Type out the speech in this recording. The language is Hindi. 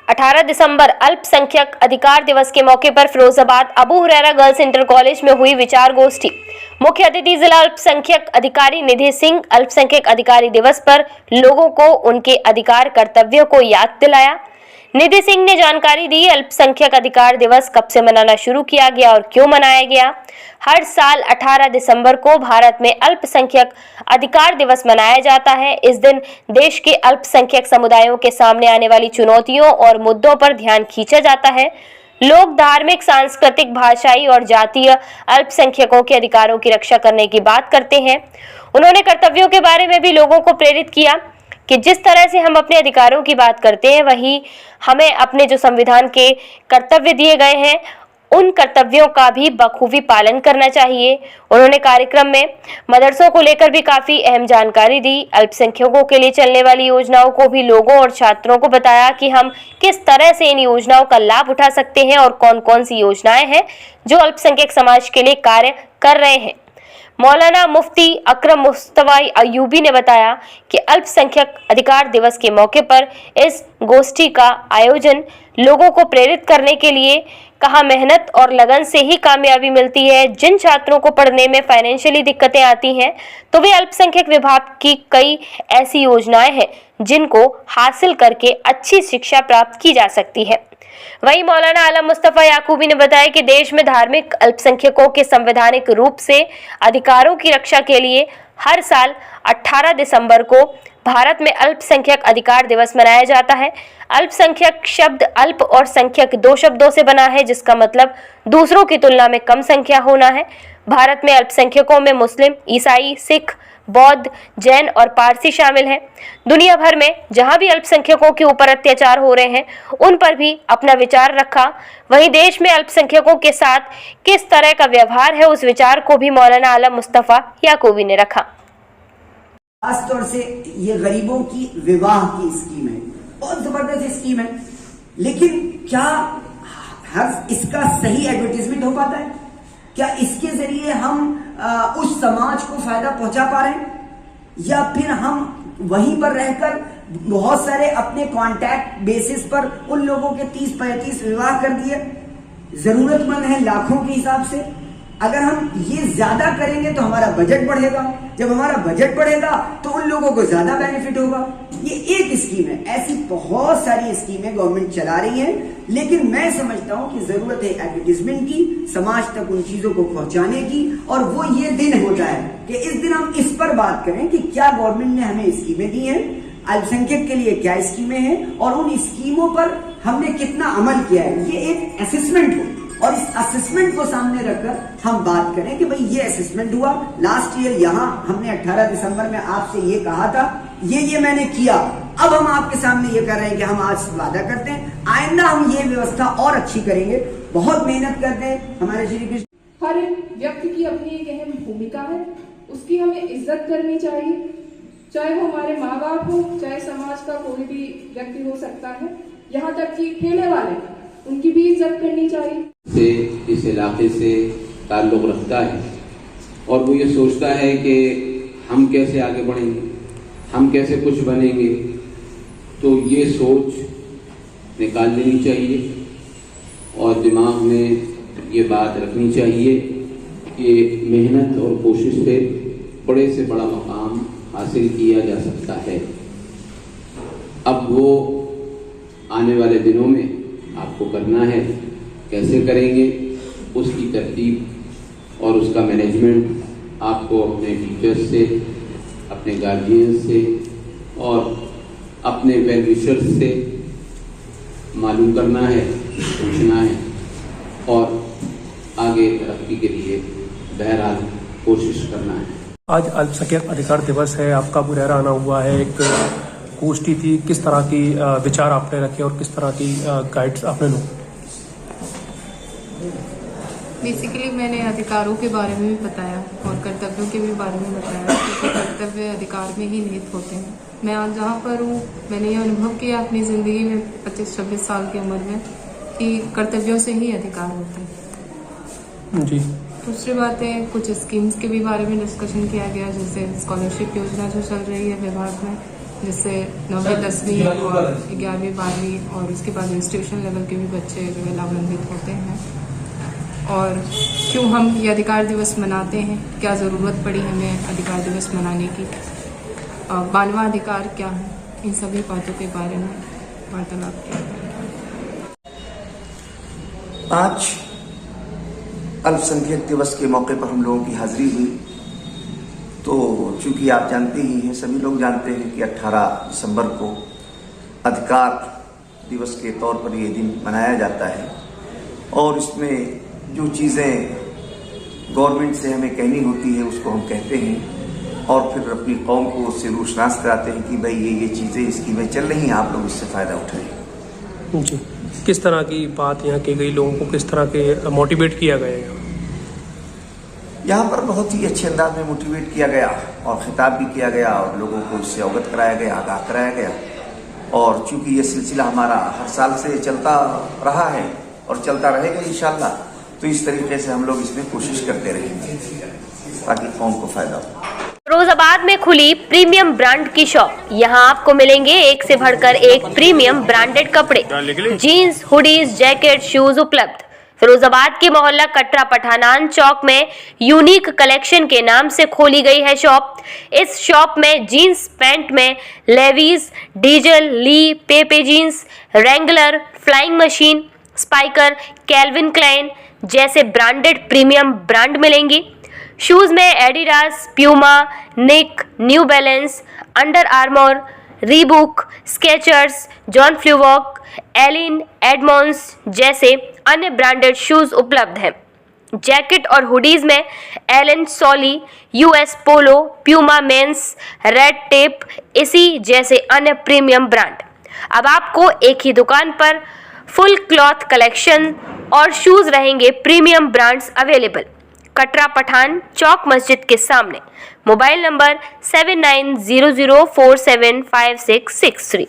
18 दिसंबर अल्पसंख्यक अधिकार दिवस के मौके पर Firozabad Abu Huraira girls inter college में हुई विचार गोष्ठी। मुख्य अतिथि जिला अल्पसंख्यक अधिकारी निधि सिंह अल्पसंख्यक अधिकारी दिवस पर लोगों को उनके अधिकार कर्तव्यों को याद दिलाया। निधि सिंह ने जानकारी दी अल्पसंख्यक अधिकार दिवस कब से मनाना शुरू किया गया और क्यों मनाया गया। हर साल 18 दिसंबर को भारत में अल्पसंख्यक अधिकार दिवस मनाया जाता है। इस दिन देश के अल्पसंख्यक समुदायों के सामने आने वाली चुनौतियों और मुद्दों पर ध्यान खींचा जाता है। लोग धार्मिक, सांस्कृतिक, भाषाई और जातीय अल्पसंख्यकों के अधिकारों की रक्षा करने की बात करते हैं। उन्होंने कर्तव्यों के बारे में भी लोगों को प्रेरित किया कि जिस तरह से हम अपने अधिकारों की बात करते हैं, वही हमें अपने जो संविधान के कर्तव्य दिए गए हैं, उन कर्तव्यों का भी बखूबी पालन करना चाहिए। उन्होंने कार्यक्रम में मदरसों को लेकर भी काफ़ी अहम जानकारी दी। अल्पसंख्यकों के लिए चलने वाली योजनाओं को भी लोगों और छात्रों को बताया कि हम किस तरह से इन योजनाओं का लाभ उठा सकते हैं और कौन कौन सी योजनाएं हैं जो अल्पसंख्यक समाज के लिए कार्य कर रहे हैं। मौलाना मुफ्ती अकरम मुस्तफा अयूबी ने बताया कि अल्पसंख्यक अधिकार दिवस के मौके पर इस गोष्ठी का आयोजन लोगों को प्रेरित करने के लिए कहा। मेहनत और लगन से ही कामयाबी मिलती है। जिन छात्रों को पढ़ने में फाइनेंशियली दिक्कतें आती हैं, तो वे अल्पसंख्यक विभाग की कई ऐसी योजनाएं हैं जिनको हासिल करके अच्छी शिक्षा प्राप्त की जा सकती है। वहीं मौलाना आलम मुस्तफा याकूबी ने बताया कि देश में धार्मिक अल्पसंख्यकों के संवैधानिक रूप से अधिकारों की रक्षा के लिए हर साल 18 दिसंबर को भारत में अल्पसंख्यक अधिकार दिवस मनाया जाता है। अल्पसंख्यक शब्द अल्प और संख्यक दो शब्दों से बना है, जिसका मतलब दूसरों की तुलना में कम संख्या होना है। भारत में अल्पसंख्यकों में मुस्लिम, ईसाई, सिख, बौद्ध, जैन और पारसी शामिल हैं। दुनिया भर में जहां भी अल्पसंख्यकों के ऊपर अत्याचार हो रहे हैं, उन पर भी अपना विचार रखा। वहीं देश में अल्पसंख्यकों के साथ किस तरह का व्यवहार है, उस विचार को भी मौलाना आलम मुस्तफा याकूबी ने रखा। खासतौर से ये गरीबों की विवाह की स्कीम है, बहुत जबरदस्त स्कीम है, लेकिन क्या हर इसका सही एडवर्टीजमेंट हो पाता है? क्या इसके जरिए हम उस समाज को फायदा पहुंचा पा रहे हैं, या फिर हम वहीं पर रहकर बहुत सारे अपने कॉन्टैक्ट बेसिस पर उन लोगों के 30-35 विवाह कर दिए? जरूरतमंद है लाखों के हिसाब से। अगर हम ये ज्यादा करेंगे तो हमारा बजट बढ़ेगा, जब हमारा बजट बढ़ेगा तो उन लोगों को ज्यादा बेनिफिट होगा। ये एक स्कीम है, ऐसी बहुत सारी स्कीमें गवर्नमेंट चला रही है, लेकिन मैं समझता हूं कि जरूरत है एडवर्टीजमेंट की, समाज तक उन चीजों को पहुंचाने की। और वो ये दिन होता है कि इस दिन हम इस पर बात करें कि क्या गवर्नमेंट ने हमें स्कीमें दी हैं, अल्पसंख्यक के लिए क्या स्कीमें हैं और उन स्कीमों पर हमने कितना अमल किया है। ये एक असेसमेंट हो और इस असेसमेंट को सामने रखकर हम बात करें कि भाई ये असेसमेंट हुआ। लास्ट ईयर यहाँ हमने 18 दिसंबर में आपसे ये कहा था, ये मैंने किया। अब हम आपके सामने ये कर रहे हैं कि हम आज वादा करते हैं आइंदा हम ये व्यवस्था और अच्छी करेंगे, बहुत मेहनत करते हैं। हमारे श्री कृष्ण हर एक व्यक्ति की अपनी एक अहम भूमिका है, उसकी हमें इज्जत करनी चाहिए, चाहे वो हमारे माँ बाप हो, चाहे समाज का कोई भी व्यक्ति हो सकता है, यहाँ तक कि ठेले वाले, उनकी भी इज्जत करनी चाहिए। से इस इलाके से ताल्लुक़ रखता है और वो ये सोचता है कि हम कैसे आगे बढ़ेंगे, हम कैसे कुछ बनेंगे, तो ये सोच निकाल लेनी चाहिए और दिमाग में ये बात रखनी चाहिए कि मेहनत और कोशिश से बड़ा मकाम हासिल किया जा सकता है। अब वो आने वाले दिनों में आपको करना है, कैसे करेंगे उसकी तरतीब और उसका मैनेजमेंट आपको अपने टीचर्स से, अपने गार्जियन से और अपने वेल विशर्स से मालूम करना है, पूछना है और आगे तरक्की के लिए बहरहाल कोशिश करना है। आज अल्पसंख्यक अधिकार दिवस है, आपका बुरेरा आना हुआ है, एक गोष्ठी थी, किस तरह की विचार आपने रखे और किस तरह की गाइड्स आपने लो? बेसिकली मैंने अधिकारों के बारे में भी बताया और कर्तव्यों के भी बारे में बताया, क्योंकि कर्तव्य अधिकार में ही निहित होते हैं। मैं आज जहाँ पर हूँ, मैंने ये अनुभव किया अपनी ज़िंदगी में 25-26 साल की उम्र में कि कर्तव्यों से ही अधिकार होते हैं। जी। दूसरी बात है, कुछ स्कीम्स के भी बारे में डिस्कशन किया गया, जैसे स्कॉलरशिप योजना जो चल रही है विभाग में, जिससे 9वीं 10वीं और 11वीं 12वीं और उसके बाद इंस्टीट्यूशन लेवल के भी बच्चे जो है लाभान्वित होते हैं। और क्यों हम ये अधिकार दिवस मनाते हैं, क्या ज़रूरत पड़ी हमें अधिकार दिवस मनाने की, 92वां अधिकार क्या है, इन सभी बातों के बारे में वार्तालाप किया गया। आज अल्पसंख्यक दिवस के मौके पर हम लोगों की हाजिरी हुई। तो चूंकि आप जानते ही हैं, सभी लोग जानते हैं कि 18 दिसंबर को अधिकार दिवस के तौर पर ये दिन मनाया जाता है और इसमें जो चीज़ें गवर्नमेंट से हमें कहनी होती है उसको हम कहते हैं और फिर अपनी कौम को उससे रोशनास कराते हैं कि भाई ये चीज़ें स्कीमें चल रही हैं, आप लोग इससे फ़ायदा उठाएं। जी, किस तरह की बात यहाँ की गई, लोगों को किस तरह के मोटिवेट किया गया? यहाँ पर बहुत ही अच्छे अंदाज में मोटिवेट किया गया और खिताब भी किया गया और लोगों को इससे अवगत कराया गया, आगाह कराया गया। और चूंकि ये सिलसिला हमारा हर साल से चलता रहा है और चलता रहेगा इंशाल्लाह, तो इस तरीके से हम लोग इसमें कोशिश करते रहेंगे ताकि कौम को फायदा हो। फिरोजाबाद में खुली प्रीमियम ब्रांड की शॉप। यहाँ आपको मिलेंगे एक से बढ़कर एक प्रीमियम ब्रांडेड कपड़े, जीन्स, हुडीज, जैकेट, शूज उपलब्ध। फिरोजाबाद के मोहल्ला कटरा पठानान चौक में यूनिक कलेक्शन के नाम से खोली गई है शॉप। इस शॉप में जीन्स पैंट में Levi's, Diesel, Lee, Pepe Jeans, Wrangler, Flying Machine, Spykar, Calvin Klein जैसे ब्रांडेड प्रीमियम ब्रांड मिलेंगी। शूज में Adidas, Puma, Nike, New Balance, Under Armour, Reebok, Skechers, John Fluevog, Allen, Edmonds जैसे अन्य ब्रांडेड शूज उपलब्ध हैं। जैकेट और हुडीज में Allen Solly, US Polo, Puma men's, Red Tape, इसी जैसे अन्य प्रीमियम ब्रांड। अब आपको एक ही दुकान पर फुल क्लॉथ कलेक्शन और शूज रहेंगे premium brands available. Katra Pathan चौक मस्जिद के सामने। Mobile number 7900475663।